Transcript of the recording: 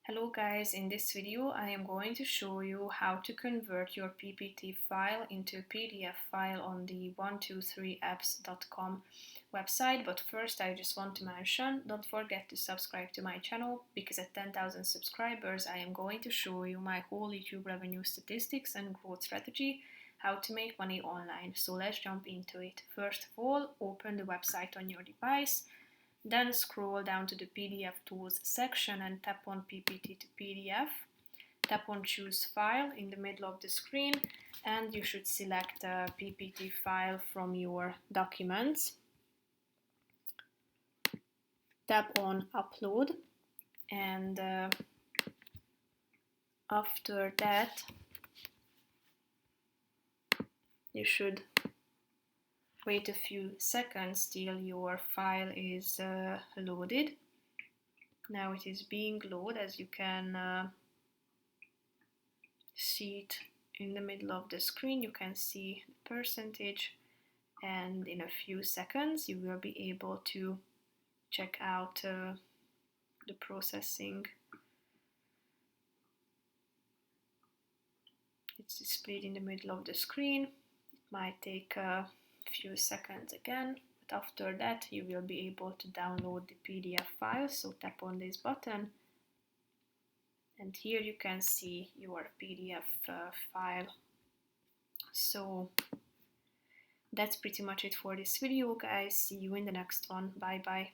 Hello guys, in this video I am going to show you how to convert your PPT file into a PDF file on the 123apps.com website. But first I just want to mention, don't forget to subscribe to my channel, because at 10,000 subscribers I am going to show you my whole YouTube revenue statistics and growth strategy, how to make money online. So let's jump into it. First of all, open the website on your device. Then scroll down to the PDF Tools section and tap on PPT to PDF. Tap on Choose File in the middle of the screen and you should select a PPT file from your documents. Tap on Upload and after that you should wait a few seconds till your file is loaded. Now it is being loaded, as you can see it in the middle of the screen. You can see the percentage, and in a few seconds you will be able to check out the processing. It's displayed in the middle of the screen. It might take a few seconds again, but after that you will be able to download the PDF file. So tap on this button and here you can see your PDF file. So that's pretty much it for this video, guys. See you in the next one. Bye bye.